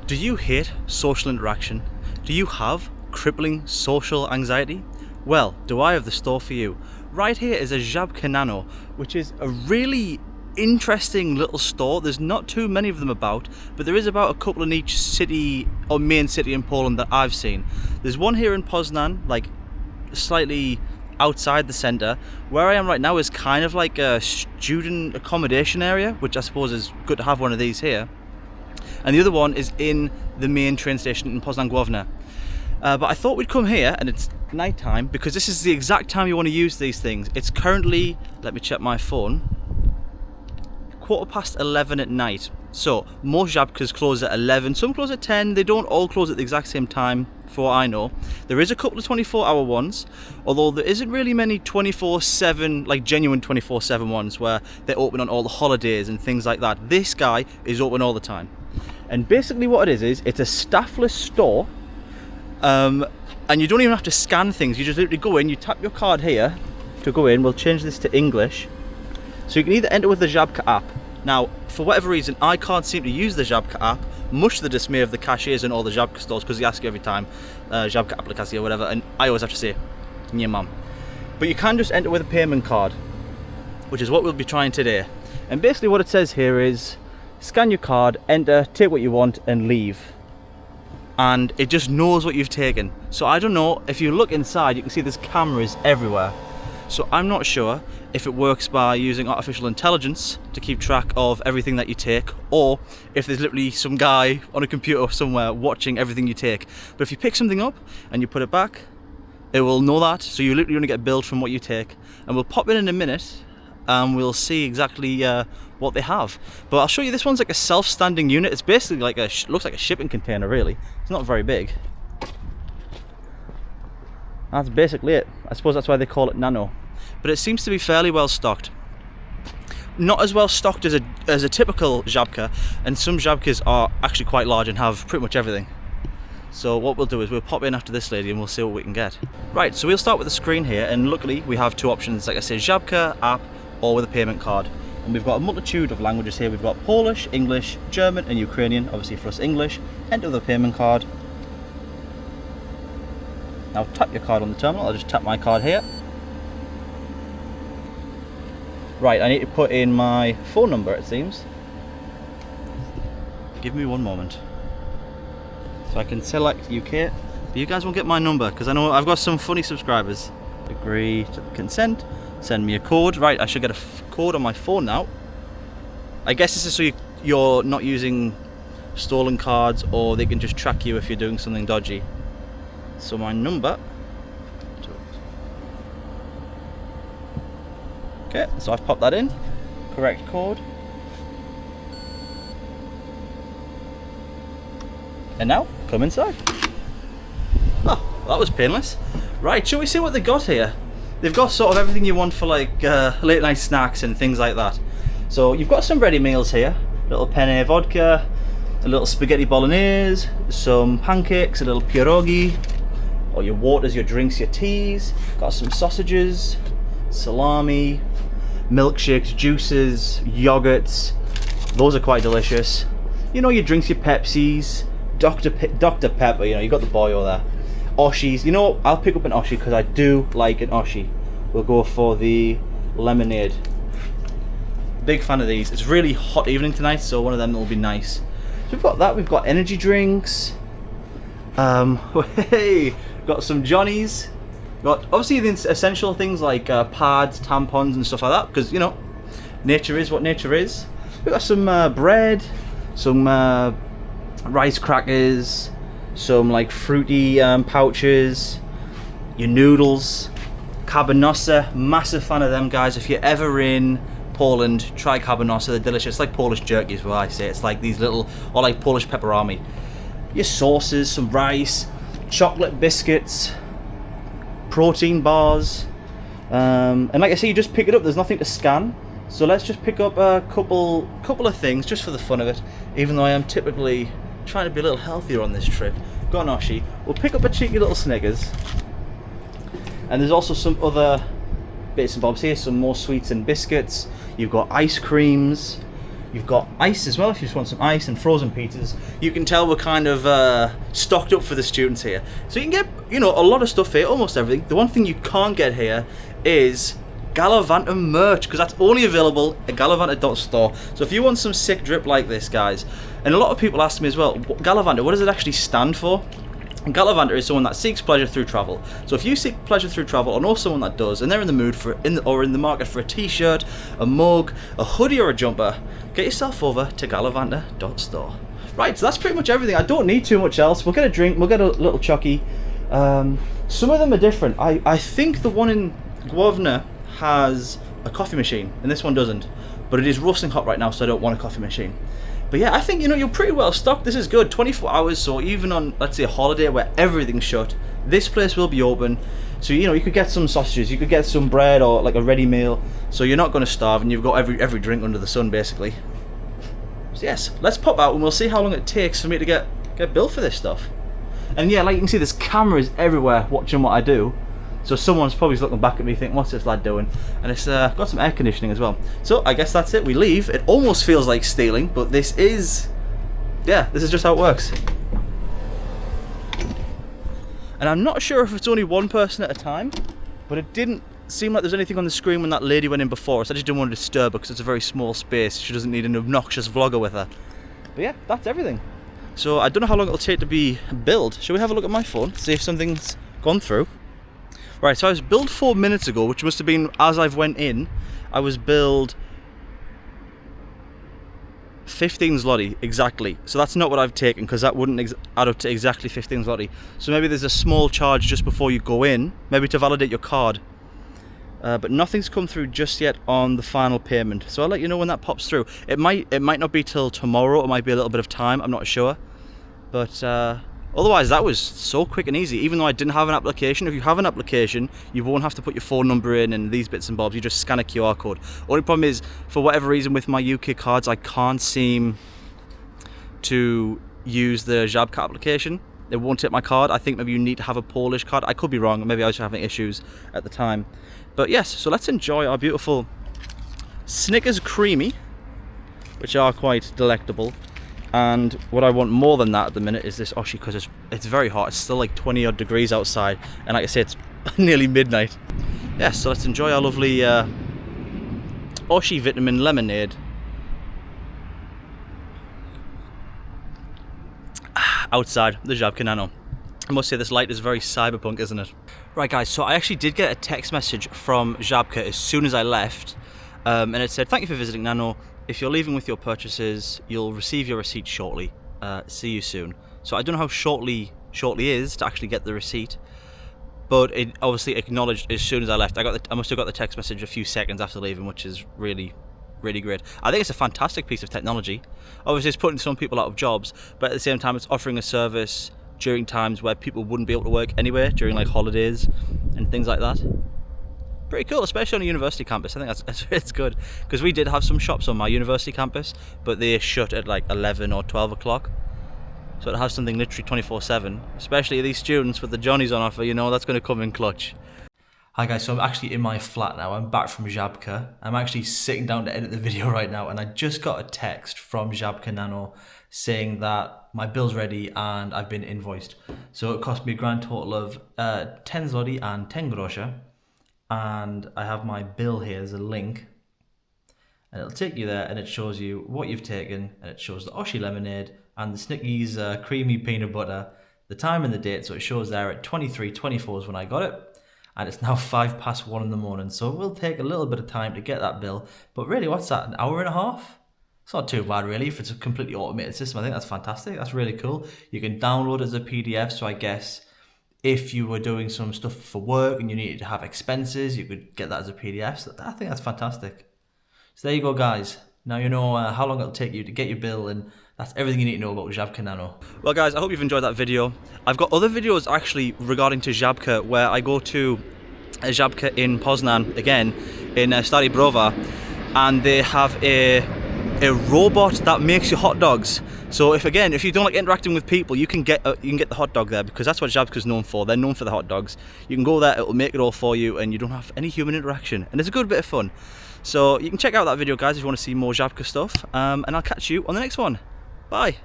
Do you hate social interaction? Do you have crippling social anxiety? Well, do I have the store for you. Right here is a Żabka Nano, which is a really interesting little store. There's not too many of them about, but there is about a couple in each city or main city in Poland that I've seen. There's one here in Poznan, like slightly outside the centre. Where I am right now is kind of like a student accommodation area, which I suppose is good to have one of these here. And the other one is in the main train station in Poznan Główna. But I thought we'd come here, and it's night time, because this is the exact time you want to use these things. It's currently, let me check my phone, 11:15 at night. So most Żabkas close at 11, some close at 10. They don't all close at the exact same time, for what I know. There is a couple of 24-hour ones, although there isn't really many 24/7, like genuine 24/7 ones where they're open on all the holidays and things like that. This guy is open all the time. And basically what it is it's a staffless store, and you don't even have to scan things. You just literally go in, you tap your card here to go in. We'll change this to English. So you can either enter with the Żabka app. Now, for whatever reason, I can't seem to use the Żabka app, much to the dismay of the cashiers in all the Żabka stores, because they ask you every time, Żabka aplikacja or whatever, and I always have to say, nie mam. But you can just enter with a payment card, which is what we'll be trying today. And basically what it says here is, scan your card, enter, take what you want, and leave. And it just knows what you've taken. So I don't know, if you look inside, you can see there's cameras everywhere. So I'm not sure if it works by using artificial intelligence to keep track of everything that you take, or if there's literally some guy on a computer somewhere watching everything you take. But if you pick something up and you put it back, it will know that, so you literally only get billed from what you take. And we'll pop in a minute and we'll see exactly what they have. But I'll show you, this one's like a self-standing unit. It's basically like looks like a shipping container, really. It's not very big. That's basically it. I suppose that's why they call it Nano. But it seems to be fairly well stocked. Not as well stocked as a typical Żabka, and some Żabkas are actually quite large and have pretty much everything. So what we'll do is we'll pop in after this lady and we'll see what we can get. Right, so we'll start with the screen here, and luckily we have two options, like I say, Żabka app or with a payment card. And we've got a multitude of languages here. We've got Polish, English, German and Ukrainian. Obviously for us English. Enter the payment card. Now tap your card on the terminal. I'll just tap my card here. Right, I need to put in my phone number, it seems. Give me one moment. So I can select UK. But you guys won't get my number, because I know I've got some funny subscribers. Agree to the consent. Send me a code. Right, I should get a code on my phone now. I guess this is so you're not using stolen cards, or they can just track you if you're doing something dodgy. So my number. Okay, so I've popped that in. Correct code. And now, come inside. Oh, that was painless. Right, shall we see what they got here? They've got sort of everything you want for like late night snacks and things like that. So you've got some ready meals here. A little penne vodka, a little spaghetti bolognese, some pancakes, a little pierogi, or your waters, your drinks, your teas. Got some sausages, salami, milkshakes, juices, yogurts. Those are quite delicious. You know, your drinks, your Pepsis, Dr. Pepper, you know, you got the boyo there. Oshis, you know, I'll pick up an Oshi because I do like an Oshi. We'll go for the lemonade. Big fan of these. It's really hot evening tonight, so one of them will be nice. So we've got that, we've got energy drinks. Hey, got some Johnnies. Got obviously the essential things like pads, tampons and stuff like that, because, you know, nature is what nature is. We've got some bread, some rice crackers, some like fruity pouches, your noodles, cabanossi. Massive fan of them, guys. If you're ever in Poland, try cabanossi. They're delicious. It's like Polish jerky is what I say. It's like these little, or like Polish pepperami. Your sauces, some rice, chocolate biscuits, protein bars, and like I say, you just pick it up. There's nothing to scan, so let's just pick up a couple of things just for the fun of it, even though I am typically trying to be a little healthier on this trip. Got an Oshi. We'll pick up a cheeky little Snickers, and there's also some other bits and bobs here, some more sweets and biscuits. You've got ice creams, You've got ice as well if you just want some ice, and frozen pizzas. You can tell we're kind of stocked up for the students here. So you can get, you know, a lot of stuff here, almost everything. The one thing you can't get here is Galavanta merch, because that's only available at galavanta.store. So if you want some sick drip like this, guys, and a lot of people ask me as well, Galavanta, what does it actually stand for? And Galavanta is someone that seeks pleasure through travel. So if you seek pleasure through travel, or know someone that does, and they're in the mood for, in the market for a t-shirt, a mug, a hoodie, or a jumper, get yourself over to galavanta.store. Right, so that's pretty much everything. I don't need too much else. We'll get a drink, we'll get a little chucky. Some of them are different. I think the one in Gwavna has a coffee machine, and this one doesn't. But it is roasting hot right now, so I don't want a coffee machine. But yeah, I think, you know, you're pretty well stocked. This is good. 24 hours, so even on, let's say, a holiday where everything's shut, this place will be open. So, you know, you could get some sausages, you could get some bread, or like a ready meal, so you're not going to starve, and you've got every drink under the sun, basically. So yes, let's pop out, and we'll see how long it takes for me to get billed for this stuff. And yeah, like you can see, there's cameras everywhere watching what I do. So someone's probably looking back at me thinking, what's this lad doing? And it's got some air conditioning as well. So I guess that's it, we leave. It almost feels like stealing, but this is just how it works. And I'm not sure if it's only one person at a time, but it didn't seem like there's anything on the screen when that lady went in before, so I just didn't want to disturb her because it's a very small space. She doesn't need an obnoxious vlogger with her. But yeah, that's everything. So I don't know how long it'll take to be billed. Shall we have a look at my phone, see if something's gone through? Right, so I was billed 4 minutes ago, which must have been as I've went in. I was billed 15 zloty exactly. So that's not what I've taken, because that wouldn't add up to exactly 15 zloty. So maybe there's a small charge just before you go in, maybe to validate your card. But nothing's come through just yet on the final payment. So I'll let you know when that pops through. It might not be till tomorrow. It might be a little bit of time. I'm not sure. But otherwise, that was so quick and easy. Even though I didn't have an application, if you have an application, you won't have to put your phone number in and these bits and bobs. You just scan a QR code. Only problem is, for whatever reason with my UK cards, I can't seem to use the Żabka application. It won't take my card. I think maybe you need to have a Polish card. I could be wrong. Maybe I was having issues at the time. But yes, so let's enjoy our beautiful Snickers Creamy, which are quite delectable. And what I want more than that at the minute is this Oshi, because it's very hot. It's still like 20 odd degrees outside, and like I say, it's nearly midnight. Yeah, so let's enjoy our lovely Oshi vitamin lemonade outside the Żabka Nano. I must say, this light is very cyberpunk, isn't it? Right guys, so I actually did get a text message from Żabka as soon as I left, and it said, thank you for visiting Nano. If you're leaving with your purchases, you'll receive your receipt shortly. See you soon. So I don't know how shortly is to actually get the receipt, but it obviously acknowledged as soon as I left. I must have got the text message a few seconds after leaving, which is really, really great. I think it's a fantastic piece of technology. Obviously, it's putting some people out of jobs, but at the same time, it's offering a service during times where people wouldn't be able to work anywhere, during like holidays and things like that. Pretty cool, especially on a university campus. I think it's good, because we did have some shops on my university campus, but they shut at like 11 or 12 o'clock. So to have something literally 24/7, especially these students with the Johnnies on offer, you know, that's going to come in clutch. Hi guys, so I'm actually in my flat now. I'm back from Żabka. I'm actually sitting down to edit the video right now, and I just got a text from Żabka Nano saying that my bill's ready and I've been invoiced. So it cost me a grand total of 10 zloty and 10 groszy. And I have my bill here. There's a link, and it'll take you there, and it shows you what you've taken, and it shows the Oshi lemonade and the Snickies creamy peanut butter, the time and the date. So it shows there at 23:24 is when I got it, and it's now 1:05 in the morning. So it will take a little bit of time to get that bill, but really, what's that, an hour and a half? It's not too bad really if it's a completely automated system. I think that's fantastic. That's really cool. You can download it as a PDF, so I guess if you were doing some stuff for work and you needed to have expenses, you could get that as a PDF. So I think that's fantastic. So there you go, guys. Now you know how long it'll take you to get your bill, and that's everything you need to know about Żabka Nano. Well guys, I hope you've enjoyed that video. I've got other videos actually regarding to Żabka, where I go to a Żabka in Poznan, again, in Stary Brova, and they have a robot that makes you hot dogs. So if you don't like interacting with people, you can get the hot dog there, because that's what Żabka's known for. They're known for the hot dogs. You can go there, it'll make it all for you, and you don't have any human interaction, and it's a good bit of fun. So you can check out that video, guys, if you want to see more Żabka stuff, and I'll catch you on the next one. Bye.